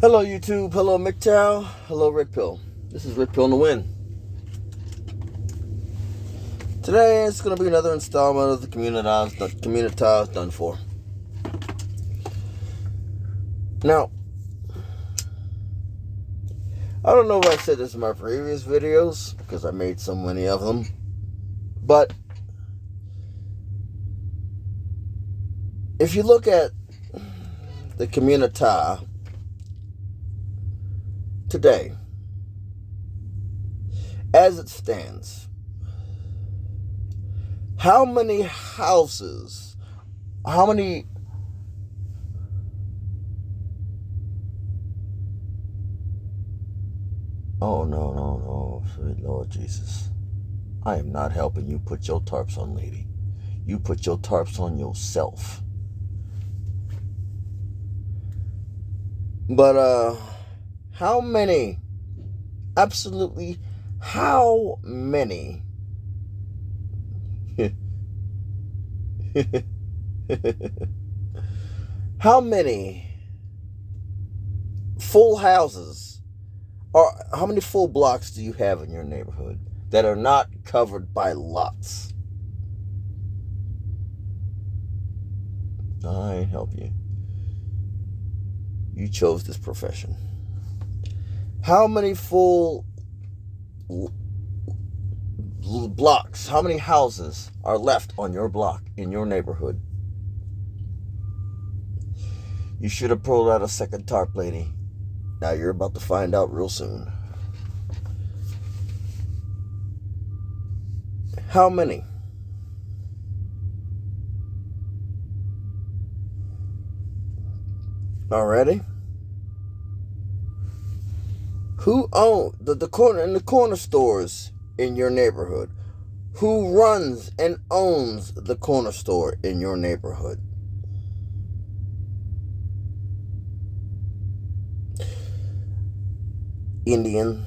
Hello YouTube, hello MGTOW, hello Red Pill. This is Red Pill in the Wind. Today it's going to be another installment of the communitha done for. Now, I don't know if I said this in my previous videos, because I made so many of them, but if you look at the communitha today, as it stands, how many houses, oh no, sweet Lord Jesus. I am not helping you put your tarps on, lady. You put your tarps on yourself. But, how many, absolutely how many how many full houses or how many full blocks do you have in your neighborhood that are not covered by lots? I ain't help you. You chose this profession. How many full blocks, how many houses are left on your block in your neighborhood? You should have pulled out a second tarp, lady. Now you're about to find out real soon. How many? Already? Who owns the corner stores in your neighborhood? Who runs and owns the corner store in your neighborhood? Indian,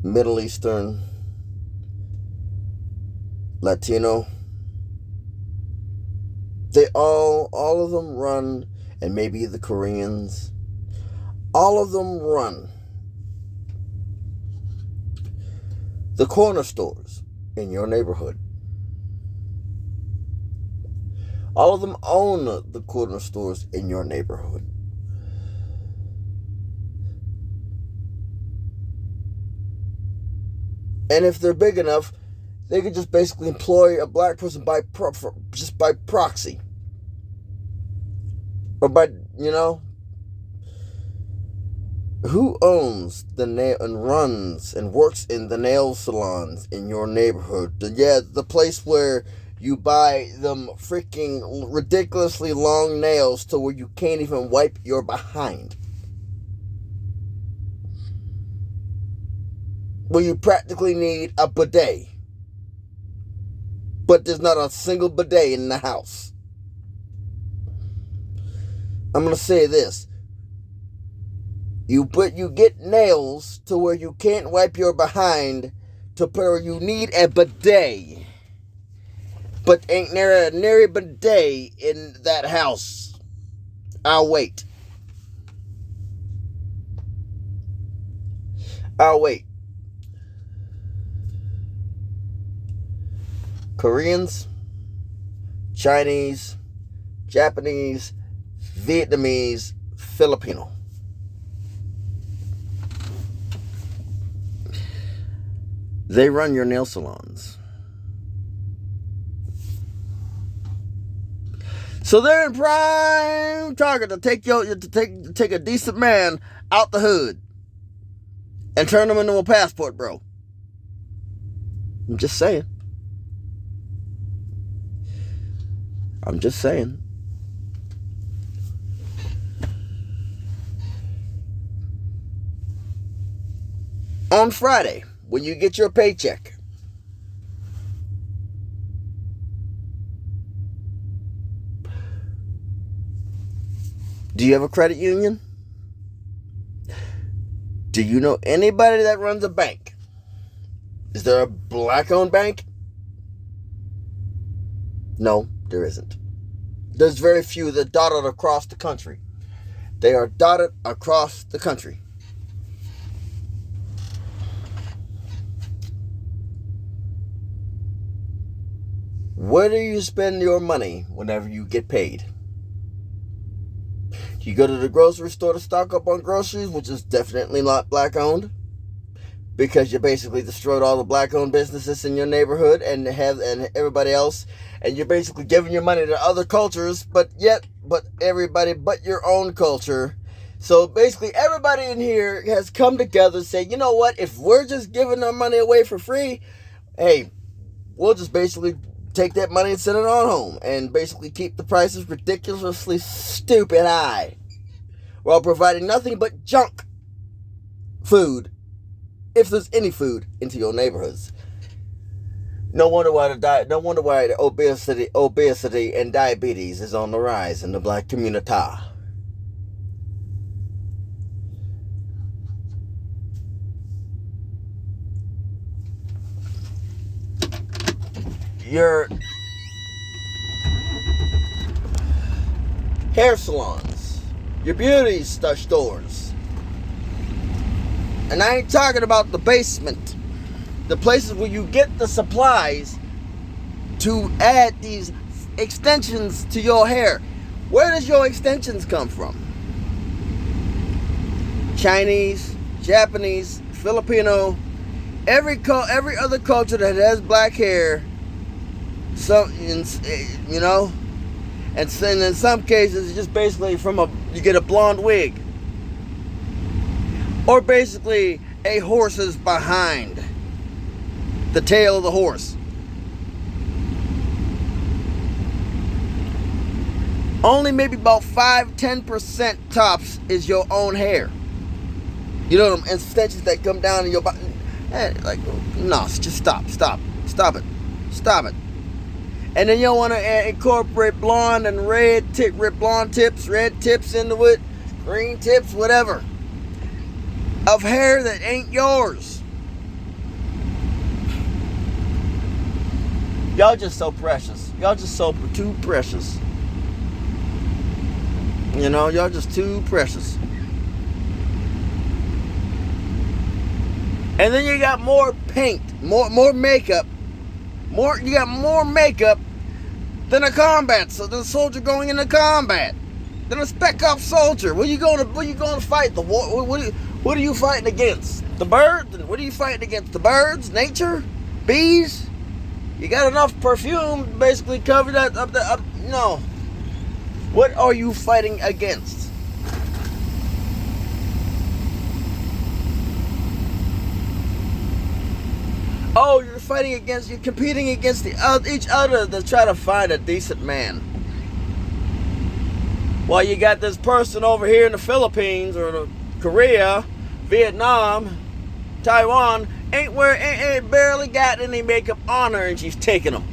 Middle Eastern, Latino. They all of them run, and maybe the Koreans. All of them run the corner stores in your neighborhood. All of them own the corner stores in your neighborhood. And if they're big enough, they could just basically employ a black person just by proxy. Or by, who owns the nail and runs and works in the nail salons in your neighborhood? The place where you buy them freaking ridiculously long nails to where you can't even wipe your behind. Where you practically need a bidet. But there's not a single bidet in the house. I'm going to say this. You get nails to where you can't wipe your behind to where you need a bidet. But ain't there a nary bidet in that house? I'll wait. Koreans, Chinese, Japanese, Vietnamese, Filipino. They run your nail salons. So they're in prime target to take a decent man out the hood and turn him into a passport, bro. I'm just saying. On Friday, when you get your paycheck, do you have a credit union? Do you know anybody that runs a bank? Is there a black-owned bank? No, there isn't. There's very few that dotted across the country. They are dotted across the country. Where do you spend your money whenever you get paid? You go to the grocery store to stock up on groceries, which is definitely not black owned, because you basically destroyed all the black owned businesses in your neighborhood and everybody else, and you're basically giving your money to other cultures, but everybody but your own culture. So basically everybody in here has come together and say, you know what, if we're just giving our money away for free, hey, we'll just basically take that money and send it on home and basically keep the prices ridiculously stupid high while providing nothing but junk food, if there's any food, into your neighborhoods. No wonder why the obesity and diabetes is on the rise in the black communitha. Your hair salons, your beauty stores, and I ain't talking about the basement, the places where you get the supplies to add these extensions to your hair. Where does your extensions come from? Chinese, Japanese, Filipino, every other culture that has black hair. So, you know, and in some cases, it's just basically you get a blonde wig, or basically a horse's behind, the tail of the horse. Only maybe about 5-10% tops is your own hair. You know them extensions that come down in your body. Like, no, just stop it. And then you want to incorporate blonde and red tips into it, green tips, whatever, of hair that ain't yours. Y'all just so precious. Y'all just so too precious. You know, y'all just too precious. And then you got more paint, more makeup. You got more makeup than a soldier going into combat, than a spec op soldier. Where you going to fight? The war? What are you fighting against? The birds? What are you fighting against? The birds? Nature? Bees? You got enough perfume to basically cover that up. No. What are you fighting against? Oh, you're competing against each other to try to find a decent man. While you got this person over here in the Philippines or Korea, Vietnam, Taiwan, ain't barely got any makeup on her and she's taking them.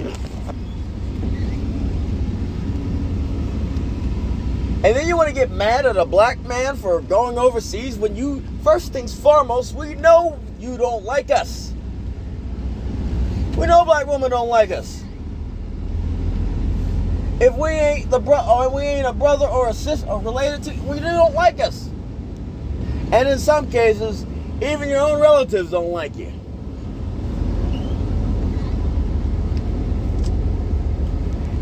And then you want to get mad at a black man for going overseas when you, first things foremost, we know you don't like us. We know black women don't like us. If we ain't a brother or a sister or related to, we don't like us. And in some cases, even your own relatives don't like you.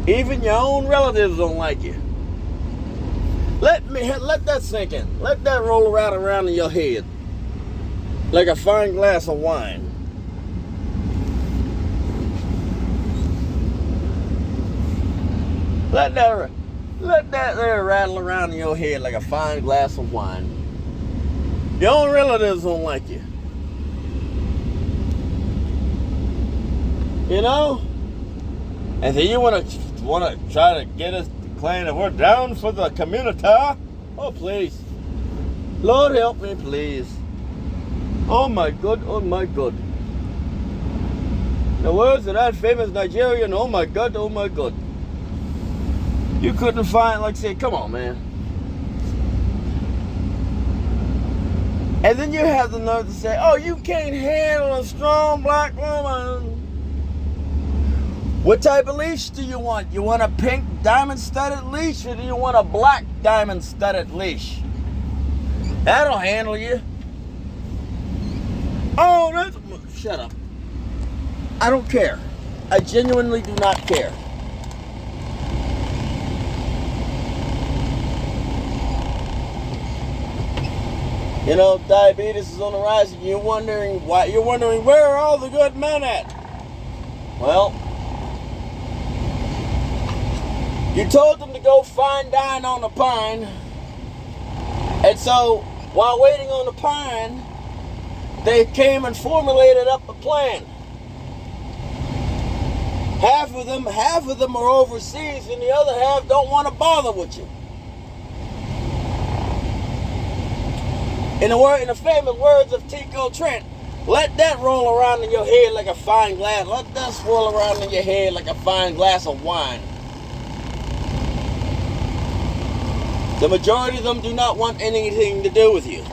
Even your own relatives don't like you. Let that sink in. Let that roll around in your head like a fine glass of wine. Let that there rattle around in your head like a fine glass of wine. Your own relatives don't like you. You know? And then you want to try to get us to claim that we're down for the communitha? Oh, please. Lord help me, please. Oh my God. The words of that famous Nigerian, oh my God. You couldn't find, come on, man. And then you have the nerve to say, oh, you can't handle a strong black woman. What type of leash do you want? You want a pink diamond-studded leash or do you want a black diamond-studded leash? That'll handle you. Oh, that's... Shut up. I don't care. I genuinely do not care. You know, diabetes is on the rise, and you're wondering why. You're wondering, where are all the good men at? Well, you told them to go fine dine on the pine, and so while waiting on the pine, they came and formulated up a plan. Half of them are overseas, and the other half don't want to bother with you. In the famous words of Tico Trent, let that roll around in your head like a fine glass. Let that swirl around in your head like a fine glass of wine. The majority of them do not want anything to do with you.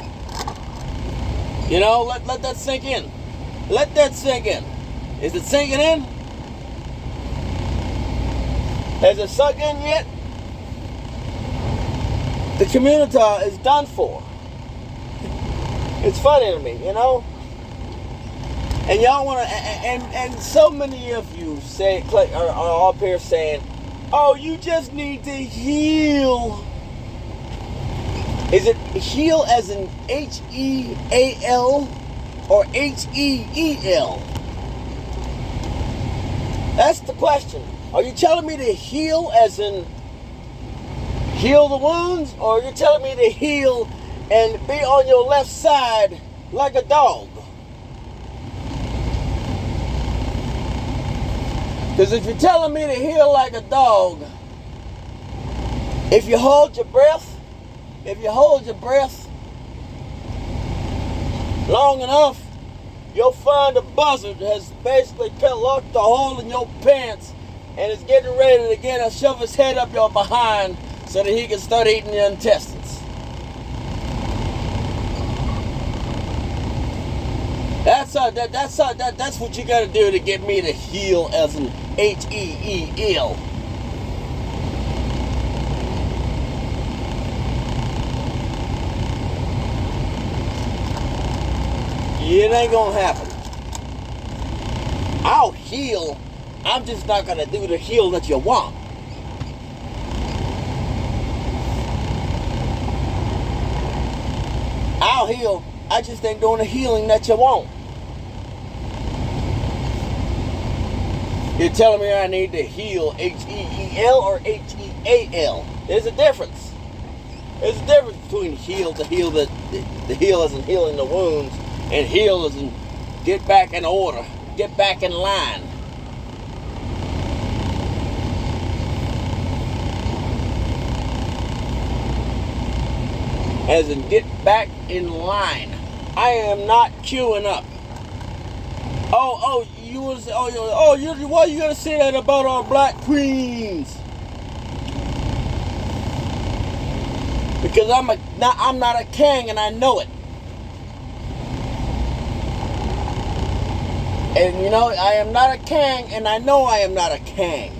You know, let that sink in. Let that sink in. Is it sinking in? Has it sunk in yet? The communitha is done for. It's funny to me, you know? And y'all want to, and so many of you say, are up here saying, oh, you just need to heal. Is it heal as in H-E-A-L or H-E-E-L? That's the question. Are you telling me to heal as in heal the wounds? Or are you telling me to heal and be on your left side like a dog? Because if you're telling me to heal like a dog, if you hold your breath long enough, you'll find a buzzard has basically locked a hole in your pants and is getting ready to shove his head up your behind so that he can start eating your intestines. That's what you gotta do to get me to heal as an H-E-E-L. It ain't gonna happen. I'll heal. I'm just not gonna do the heal that you want. I'll heal. I just ain't doing the healing that you want. You're telling me I need to heal H-E-E-L or H-E-A-L. There's a difference. There's a difference between heal to heal the heal as in healing the wounds, and heal as in get back in order, get back in line. As in get back in line. I am not queuing up. Why you gonna say that about our black queens? Because I'm not a king, and I know it. And you know, I am not a king, and I know I am not a king.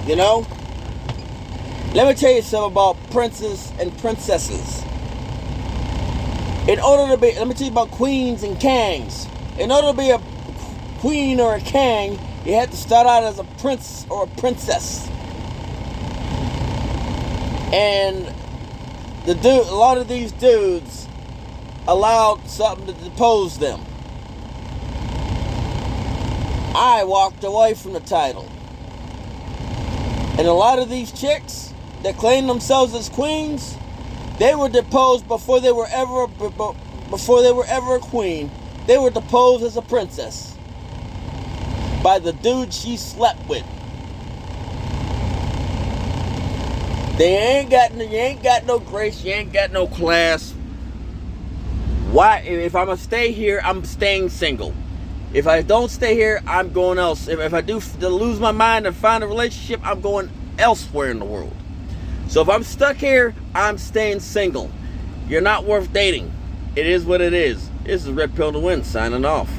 You know? Let me tell you something about princes and princesses. Let me tell you about queens and kings. In order to be a queen or a king, you have to start out as a prince or a princess. And a lot of these dudes allowed something to depose them. I walked away from the title. And a lot of these chicks that claim themselves as queens, they were deposed before they were ever a queen. They were deposed as a princess by the dude she slept with. You ain't got no grace. You ain't got no class. Why? If I'm gonna stay here, I'm staying single. If I don't stay here, I'm going else. If I do lose my mind and find a relationship, I'm going elsewhere in the world. So if I'm stuck here, I'm staying single. You're not worth dating. It is what it is. This is Red Pill to Win signing off.